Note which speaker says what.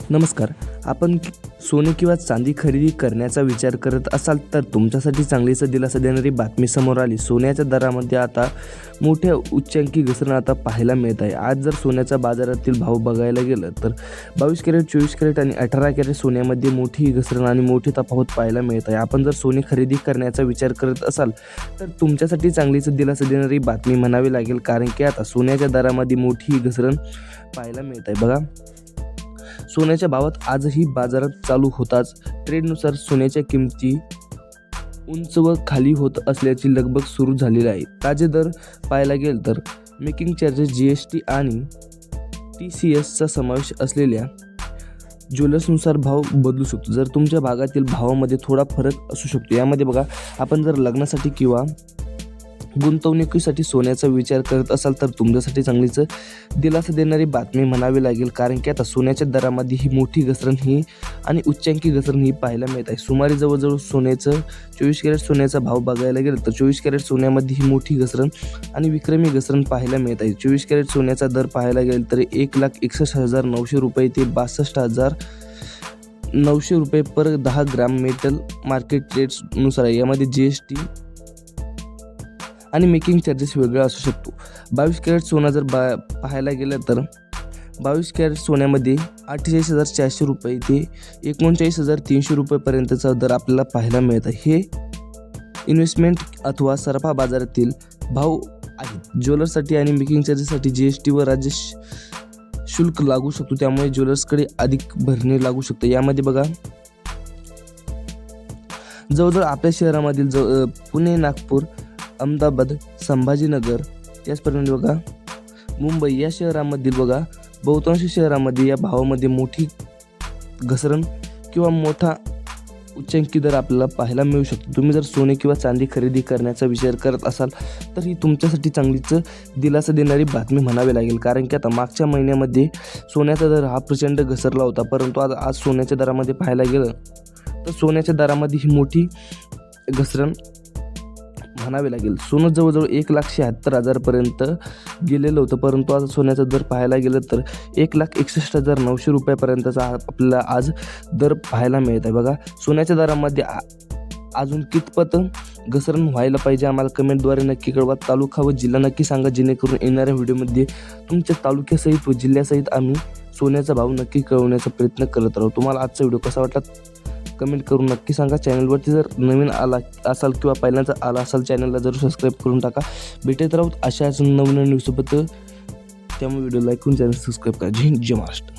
Speaker 1: नमस्कार. आपण सोने किंवा चांदी खरेदी करण्याचा विचार करत असाल तर तुमच्यासाठी चांगलीच दिलासा देणारी बातमी समोर आली. सोन्याच्या दरामध्ये आता मोठ्या उच्चांकी घसरण आता पाहायला मिळत आहे. आज जर सोन्याच्या बाजारातील भाव बघायला गेलं तर 22 कॅरेट, 24 कॅरेट आणि 18 कॅरेट सोन्यामध्ये मोठी घसरण आणि मोठी तफावत पाहायला मिळत आहे. आपण जर सोने खरेदी करण्याचा विचार करत असाल तर तुमच्यासाठी चांगलीच दिलासा देणारी बातमी म्हणावी लागेल, कारण की आता सोन्याच्या दरामध्ये मोठी घसरण पाहायला मिळत आहे. बघा, सोन्याच्या भावात आजही बाजारात चालू होताच ट्रेंडनुसार सोन्याच्या किमती उंच व खाली होत असल्याची लगबग सुरू झालेली आहे. ताजे दर पाहायला गेलं तर मेकिंग चार्जेस, GST आणि TCSचा समावेश असलेल्या ज्वेलर्सनुसार भाव बदलू शकतो. जर तुमच्या भागातील भावामध्ये थोडा फरक असू शकतो. यामध्ये बघा, आपण जर लग्नासाठी किंवा गुंतवणुकीसाठी सोन्याचा विचार करत असाल तर तुमच्यासाठी चांगलीच दिलासा देणारी बातमी म्हणावी लागेल, कारण की आता सोन्याच्या दरामध्ये ही मोठी घसरण ही आणि उच्चांकी घसरण ही पाहायला मिळत आहे. सुमारे जवळजवळ सोन्याचं 24 कॅरेट सोन्याचा भाव बघायला गेलं तर 24 कॅरेट सोन्यामध्ये ही मोठी घसरण आणि विक्रमी घसरण पाहायला मिळत आहे. 24 कॅरेट सोन्याचा दर पाहायला गेलं तर 1,61,900 रुपये ते 62,900 रुपये पर 10 ग्राम मेटल मार्केट रेट्सनुसार आहे. यामध्ये GST आणि मेकिंग चार्जेस वेगळा असू शकतो. 22 कॅरेट सोना जर पाहायला गेलं तर 22 कॅरेट सोन्यामध्ये 48,400 रुपये ते 39,300 रुपयेपर्यंतचा दर आपल्याला पाहायला मिळत आहे. हे इन्व्हेस्टमेंट अथवा सरफा बाजारातील भाव आहेत. ज्वेलर्ससाठी आणि मेकिंग चार्जेससाठी GST व राज्य शुल्क लागू शकतो, त्यामुळे ज्वेलर्सकडे अधिक भरणे लागू शकते. यामध्ये बघा, जवळजवळ आपल्या शहरामधील पुणे, नागपूर, अहमदाबाद, संभाजीनगर, त्याचप्रमाणे बघा मुंबई या शहरामधील बघा बहुतांश शहरामध्ये या भावामध्ये मोठी घसरण किंवा मोठा उच्चांकी दर आपल्याला पाहायला मिळू शकतो. तुम्ही जर सोने किंवा चांदी खरेदी करण्याचा विचार करत असाल तर ही तुमच्यासाठी चांगलीच दिलासा देणारी बातमी म्हणावी लागेल, कारण की आता मागच्या महिन्यामध्ये सोन्याचा दर हा प्रचंड घसरला होता, परंतु आज सोन्याच्या दरामध्ये पाहायला गेलं तर सोन्याच्या दरामध्ये ही मोठी घसरण म्हणावे लागेल. सोनं जवळजवळ 1,76,000 गेलेलं होतं, परंतु आता सोन्याचा दर पाहायला गेलं तर 1,61,900 रुपयापर्यंतचा आपल्याला आज दर पाहायला मिळत आहे. बघा, सोन्याच्या दरामध्ये अजून कितपत घसरण व्हायला पाहिजे आम्हाला कमेंटद्वारे नक्की कळवा. तालुका व जिल्हा नक्की सांगा, जेणेकरून येणाऱ्या व्हिडिओमध्ये तुमच्या तालुक्यासहित व जिल्ह्यासहित आम्ही सोन्याचा भाव नक्की कळवण्याचा प्रयत्न करत राहू. तुम्हाला आजचा व्हिडिओ कसा वाटला कमेंट करून नक्की सांगा. चॅनलवरती जर नवीन आला असाल किंवा पहिल्यांदा आला असाल चॅनलला जरूर सबस्क्राईब करून टाका. भेटत राहूत अशाच नवीन न्यूजसोबत. त्यामुळे व्हिडिओ लाईक करून चॅनल सबस्क्राईब करा. जय हिंद, जय महाराष्ट्र.